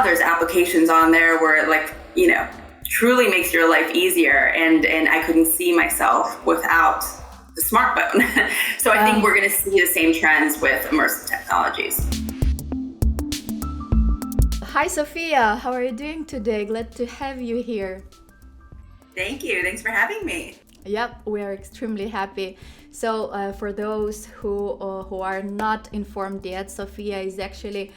now there's applications on there where it truly makes your life easier. And I couldn't see myself without the smartphone. So I think we're going to see the same trends with immersive technologies. Hi, Sophia. How are you doing today? Glad to have you here. Thank you. Thanks for having me. Yep, we are extremely happy. So for those who are not informed yet, Sophia is actually,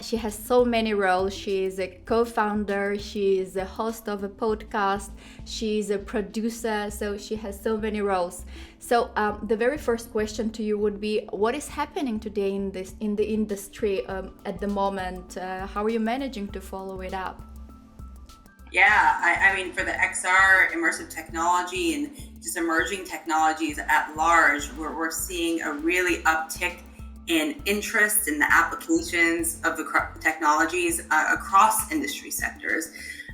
she has so many roles. She is a co-founder, she is a host of a podcast, she is a producer, so she has so many roles. So the very first question to you would be, what is happening today in the industry at the moment? How are you managing to follow it up? Yeah, I mean, for the XR immersive technology and just emerging technologies at large, we're seeing a really uptick in interest in the applications of the technologies across industry sectors.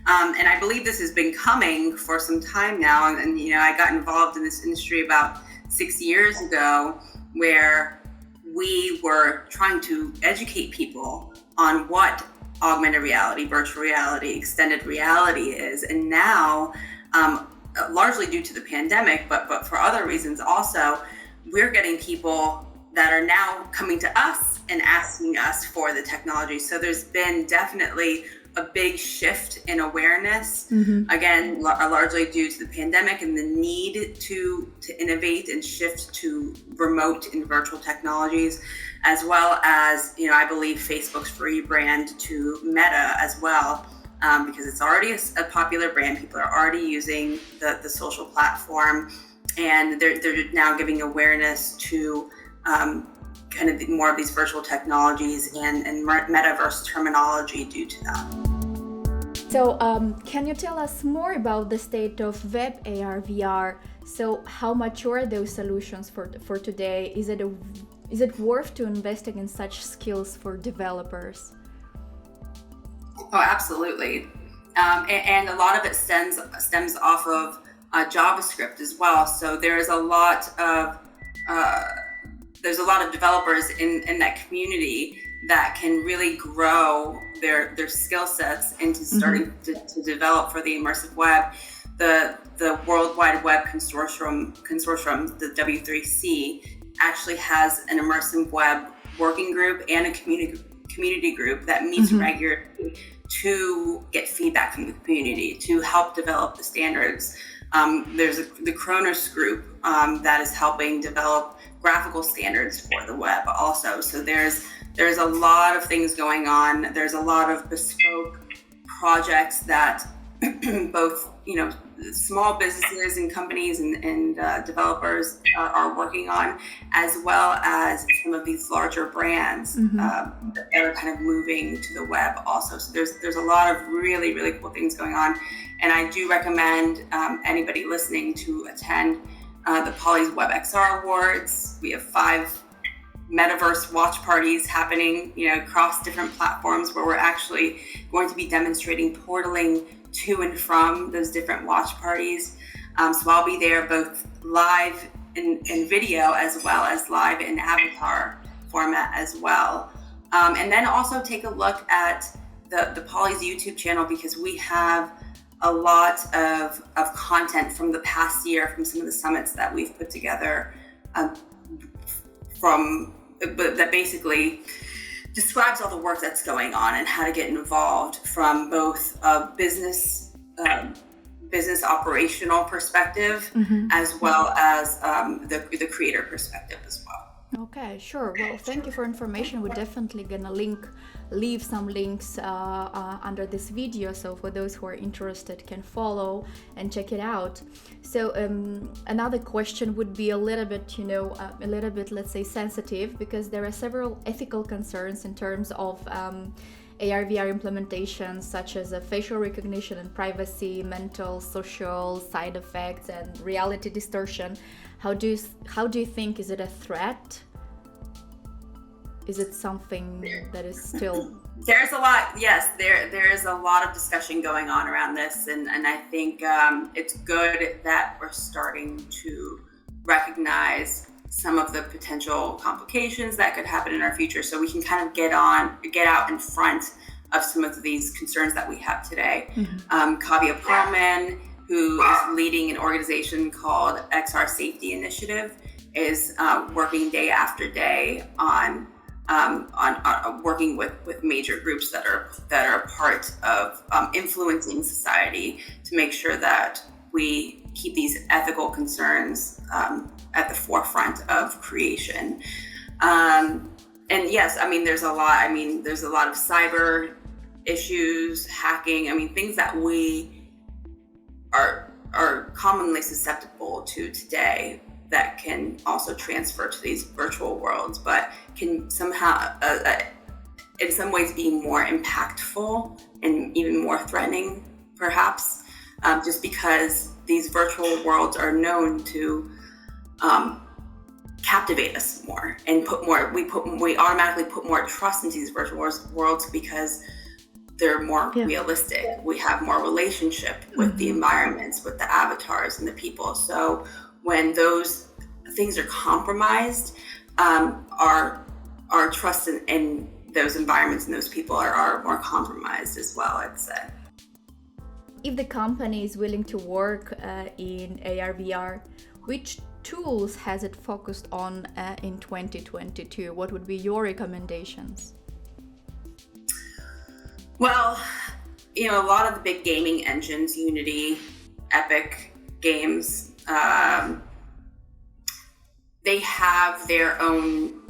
And I believe this has been coming for some time now. And I got involved in this industry about 6 years ago, where we were trying to educate people on what augmented reality, virtual reality, extended reality is. And now, largely due to the pandemic, but for other reasons also, we're getting people that are now coming to us and asking us for the technology. So there's been definitely a big shift in awareness, again, largely due to the pandemic and the need to innovate and shift to remote and virtual technologies, as well as, I believe Facebook's rebrand to Meta as well, because it's already a popular brand. People are already using the social platform, and they're now giving awareness to kind of more of these virtual technologies and MetaVRse terminology due to that. So can you tell us more about the state of WebXR VR? So how mature are those solutions for today? Is it worth to investing in such skills for developers? Oh, absolutely. And a lot of it stems off of JavaScript as well. So there's a lot of developers in that community that can really grow their skill sets into starting to develop for the immersive web. The World Wide Web Consortium, the W3C, actually has an immersive web working group and a community group that meets regularly to get feedback from the community, to help develop the standards. There's the Khronos Group that is helping develop graphical standards for the web also. So there's a lot of things going on. There's a lot of bespoke projects that both small businesses and companies and developers are working on, as well as some of these larger brands that are kind of moving to the web also. So there's a lot of really, really cool things going on. And I do recommend anybody listening to attend the Poly's WebXR Awards. We have 5 MetaVRse watch parties happening, across different platforms, where we're actually going to be demonstrating portaling to and from those different watch parties. So I'll be there both live in video as well as live in avatar format as well. And then also take a look at the Poly's YouTube channel, because we have a lot of content from the past year, from some of the summits that we've put together, that basically describes all the work that's going on and how to get involved from both a business operational perspective, as well as the creator perspective as well. Okay, sure. Well, thank you for information. We're definitely gonna leave some links under this video, so for those who are interested can follow and check it out. So another question would be a little bit, let's say, sensitive, because there are several ethical concerns in terms of AR/VR implementations, such as facial recognition and privacy, mental, social side effects, and reality distortion. How do you think, is it a threat? Is it something that is still... There's a lot, yes, there is a lot of discussion going on around this, and I think it's good that we're starting to recognize some of the potential complications that could happen in our future, so we can kind of get out in front some of these concerns that we have today. Kavya Pearlman, who is leading an organization called XR Safety Initiative, is working day after day on working with major groups that are part of influencing society to make sure that we keep these ethical concerns at the forefront of creation. And yes, I mean, there's a lot of cyber issues, hacking, things that we are commonly susceptible to today that can also transfer to these virtual worlds, but can somehow, in some ways, be more impactful and even more threatening, perhaps, just because these virtual worlds are known to captivate us more and we automatically put more trust into these virtual worlds because they're more realistic. We have more relationship with the environments, with the avatars and the people. So when those things are compromised, our trust in those environments and those people are more compromised as well, I'd say. If the company is willing to work in AR/VR, which tools has it focused on in 2022? What would be your recommendations? Well, a lot of the big gaming engines, Unity, Epic Games, they have their own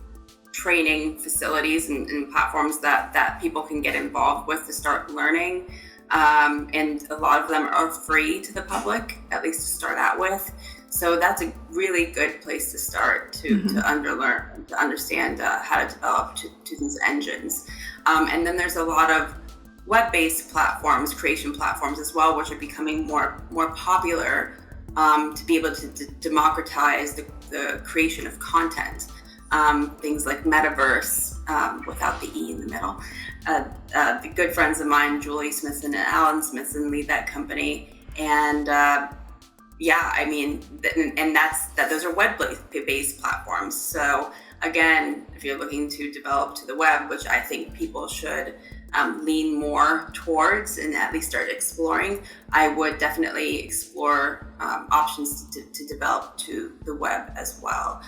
training facilities and platforms that people can get involved with to start learning. And a lot of them are free to the public, at least to start out with. So that's a really good place to start to understand how to develop to these engines. And then there's a lot of web-based platforms, creation platforms as well, which are becoming more popular to be able to democratize the creation of content. Things like MetaVRse, without the E in the middle. The good friends of mine, Julie Smithson and Alan Smithson, lead that company. And those are web-based platforms. So again, if you're looking to develop to the web, which I think people should lean more towards and at least start exploring, I would definitely explore options to develop to the web as well.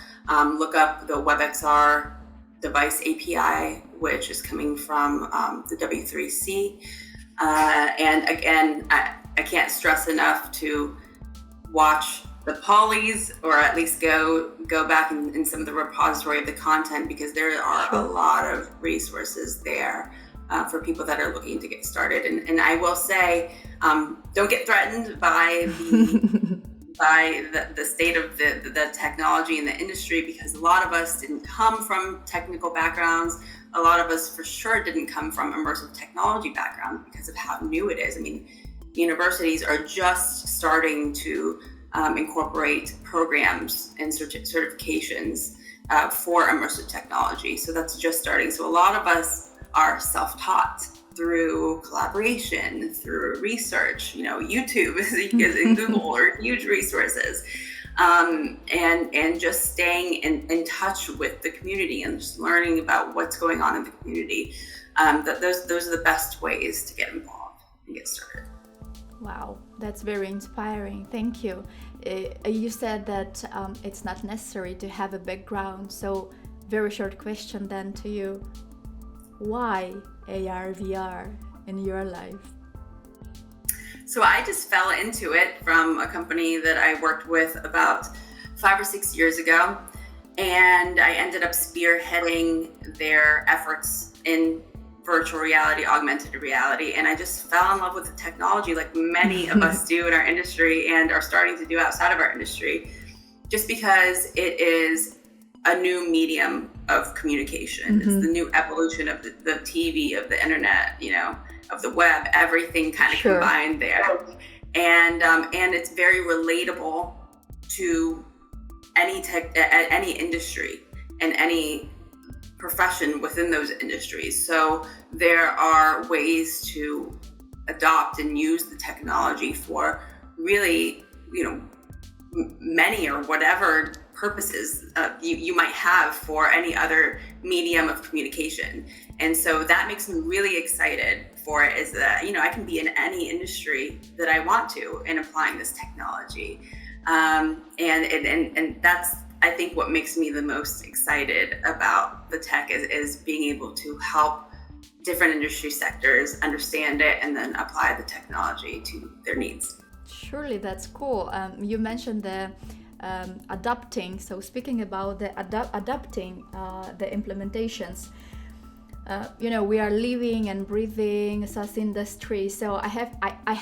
Look up the WebXR device API, which is coming from the W3C. And again, I can't stress enough to watch the polys, or at least go back in some of the repository of the content, because there are a lot of resources there for people that are looking to get started. And I will say, don't get threatened by the state of the technology in the industry, because a lot of us didn't come from technical backgrounds. A lot of us for sure didn't come from immersive technology backgrounds because of how new it is. Universities are just starting to incorporate programs and certifications for immersive technology. So that's just starting. So a lot of us are self-taught through collaboration, through research. YouTube and Google are huge resources. And just staying in touch with the community and just learning about what's going on in the community. Those are the best ways to get involved and get started. Wow, that's very inspiring. Thank you. You said that it's not necessary to have a background. So very short question then to you. Why AR/VR in your life? So I just fell into it from a company that I worked with about 5 or 6 years ago. And I ended up spearheading their efforts in virtual reality, augmented reality. And I just fell in love with the technology, like many of us do in our industry and are starting to do outside of our industry, just because it is a new medium of communication. It's the new evolution of the TV, of the internet, of the web, everything kind of combined there. And it's very relatable to any industry and any profession within those industries. So there are ways to adopt and use the technology for really, many or whatever purposes you might have for any other medium of communication. And so that makes me really excited for it, is that, I can be in any industry that I want to in applying this technology. And that's, I think, what makes me the most excited about the tech is being able to help different industry sectors understand it and then apply the technology to their needs. Surely, that's cool. You mentioned the adapting. So speaking about the adapting the implementations, we are living and breathing SaaS industry. So I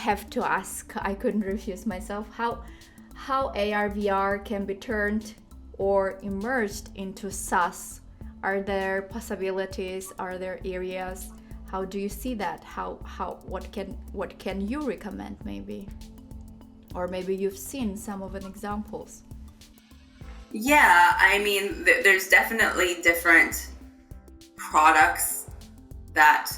have to ask. I couldn't refuse myself. How AR VR can be turned or immersed into SaaS? Are there possibilities? Are there areas? How do you see that? What can you recommend, maybe? Or maybe you've seen some of the examples. Yeah, I mean, there's definitely different products that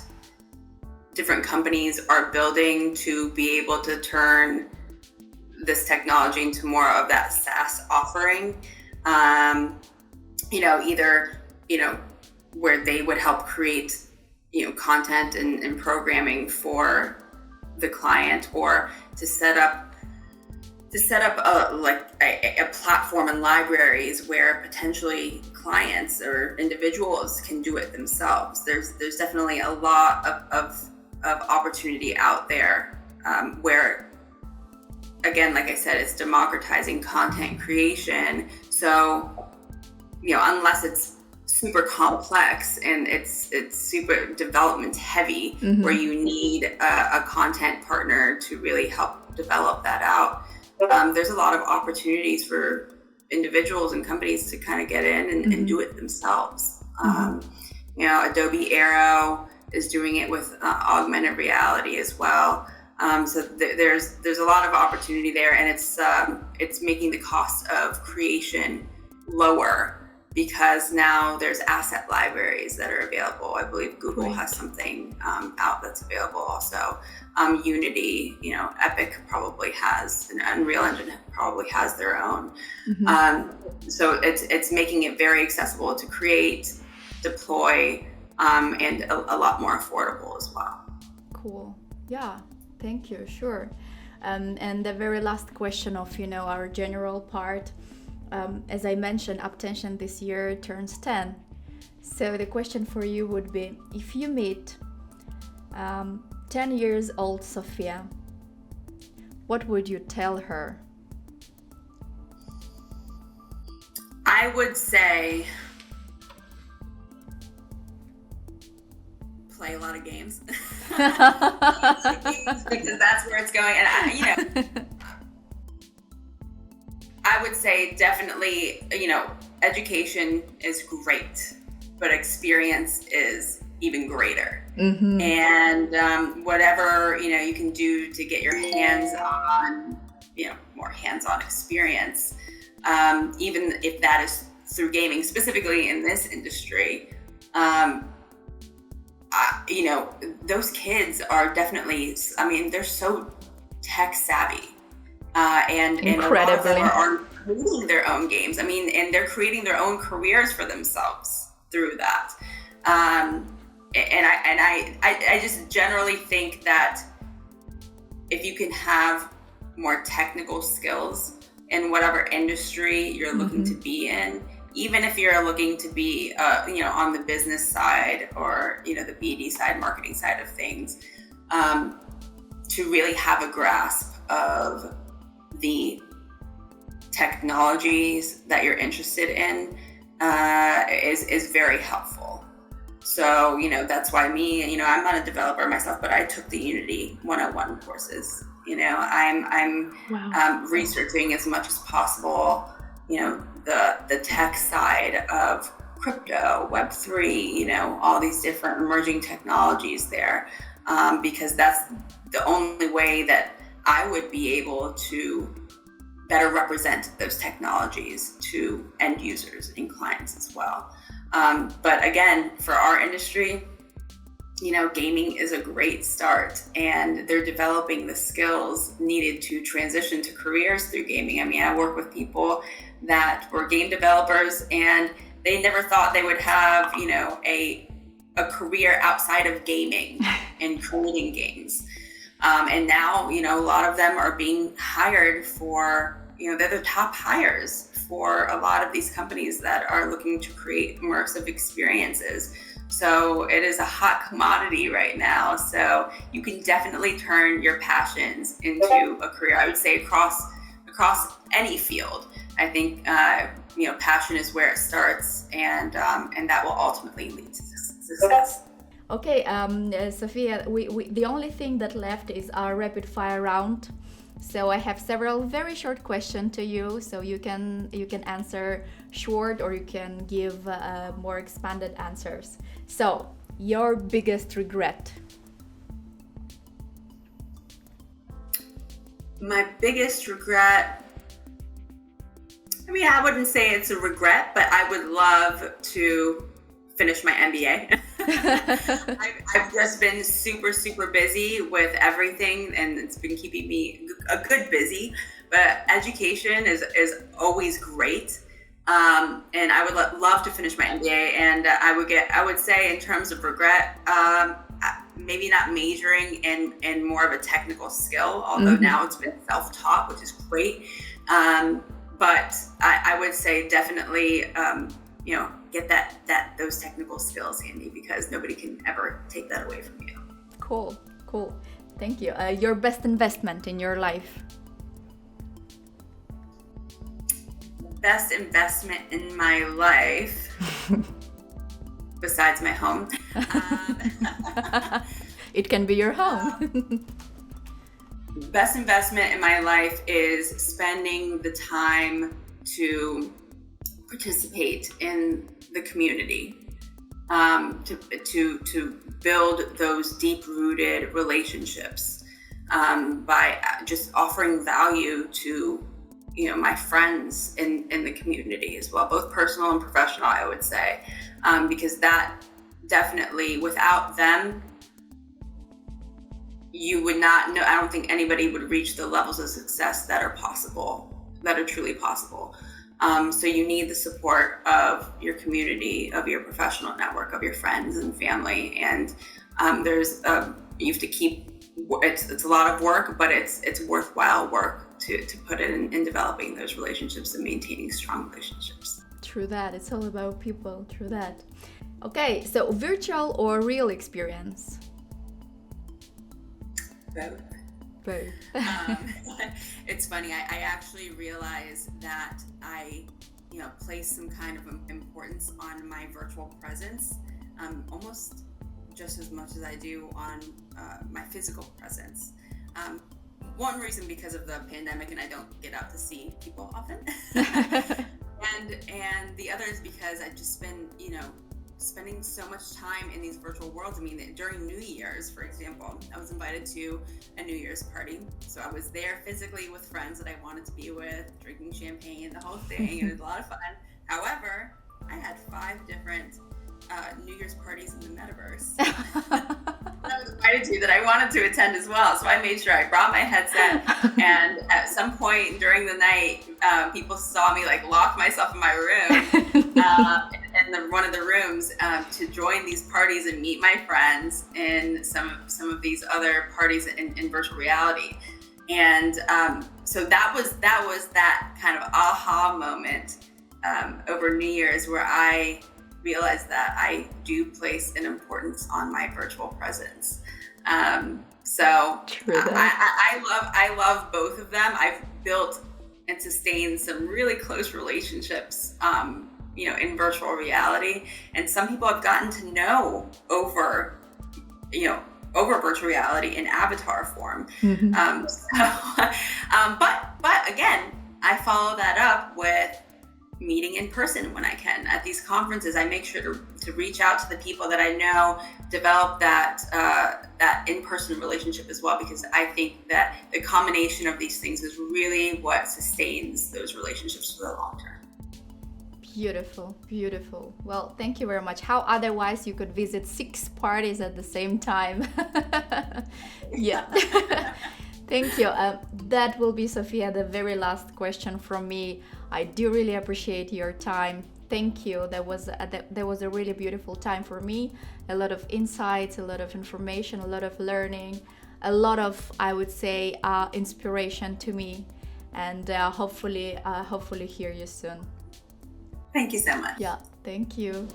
different companies are building to be able to turn this technology into more of that SaaS offering. Either, where they would help create, content and programming for the client, or to set up a platform and libraries where potentially clients or individuals can do it themselves. There's definitely a lot of opportunity out there, where, again, like I said, it's democratizing content creation. So, unless it's super complex and it's super development heavy, Mm-hmm. where you need a content partner to really help develop that out, there's a lot of opportunities for individuals and companies to kind of get in and do it themselves. Adobe Aero is doing it with augmented reality as well. So there's a lot of opportunity there, and it's making the cost of creation lower, because now there's asset libraries that are available. I believe Google has something out that's available also. Unity, Epic probably has, and Unreal Engine probably has their own. So it's making it very accessible to create, deploy, and a lot more affordable as well. Cool. Yeah, thank you. Sure. And the very last question of our general part. As I mentioned, Uptension this year turns 10. So the question for you would be, if you meet 10 years old Sophia, what would you tell her? I would say play a lot of games. Because that's where it's going. And I would say definitely, education is great, but experience is even greater. Mm-hmm. And whatever, you can do to get your hands on, more hands-on experience, even if that is through gaming, specifically in this industry, those kids are definitely, they're so tech savvy. And a lot of them are creating their own games. And they're creating their own careers for themselves through that. And I just generally think that if you can have more technical skills in whatever industry you're looking to be in, even if you're looking to be, on the business side or, the BD side, marketing side of things, to really have a grasp of the technologies that you're interested in is very helpful. So, that's why I'm not a developer myself, but I took the Unity 101 courses. I'm researching as much as possible, the tech side of crypto, Web3, all these different emerging technologies there, because that's the only way that I would be able to better represent those technologies to end users and clients as well. But again, for our industry, gaming is a great start, and they're developing the skills needed to transition to careers through gaming. I mean, I work with people that were game developers, and they never thought they would have, a career outside of gaming and creating games. And now, a lot of them are being hired for, they're the top hires for a lot of these companies that are looking to create immersive experiences. So it is a hot commodity right now. So you can definitely turn your passions into a career. I would say across any field. I think passion is where it starts, and that will ultimately lead to success. Okay, Sophia, we the only thing that left is our rapid fire round. So I have several very short questions to you, so you can answer short, or you can give more expanded answers. So, your biggest regret? My biggest regret, I mean, I wouldn't say it's a regret, but I would love to finish my MBA. I've just been super, super busy with everything, and it's been keeping me a good busy, but education is always great. And I would love to finish my MBA, and I would say in terms of regret, maybe not majoring in more of a technical skill, although now it's been self-taught, which is great. But I would say definitely, get those technical skills handy, because nobody can ever take that away from you. Cool. Thank you. Your best investment in your life? Best investment in my life, besides my home. It can be your home. Best investment in my life is spending the time to participate in the community, to build those deep-rooted relationships, by just offering value to my friends in the community as well, both personal and professional, I would say, because that definitely, without them, you would not know. I don't think anybody would reach the levels of success that are truly possible. So you need the support of your community, of your professional network, of your friends and family, and you have to keep. It's a lot of work, but it's worthwhile work to put in developing those relationships and maintaining strong relationships. True that. It's all about people. True that. Okay, so virtual or real experience? Both. It's funny. I actually realized that I, place some kind of importance on my virtual presence, almost just as much as I do on my physical presence. One reason because of the pandemic, and I don't get out to see people often. and the other is because I've just been, spending so much time in these virtual worlds. I mean, during New Year's, for example, I was invited to a New Year's party. So I was there physically with friends that I wanted to be with, drinking champagne, the whole thing. It was a lot of fun. However, I had 5 different New Year's parties in the MetaVRse that I was invited to, that I wanted to attend as well. So I made sure I brought my headset, and at some point during the night, people saw me lock myself in my room, in one of the rooms, to join these parties and meet my friends in some of these other parties in virtual reality. And so that was that kind of aha moment over New Year's, where I realized that I do place an importance on my virtual presence. So I love both of them. I've built and sustained some really close relationships, in virtual reality, and some people I've gotten to know over virtual reality in avatar form. But again, I follow that up with meeting in person when I can. At these conferences, I make sure to reach out to the people that I know, develop that in-person relationship as well, because I think that the combination of these things is really what sustains those relationships for the long term. Beautiful, beautiful. Well, thank you very much. How otherwise you could visit 6 parties at the same time? Yeah. Thank you. That will be, Sophia, the very last question from me. I do really appreciate your time. Thank you. That was a really beautiful time for me. A lot of insights, a lot of information, a lot of learning, a lot of, I would say, inspiration to me. And hopefully hear you soon. Thank you so much. Yeah, thank you.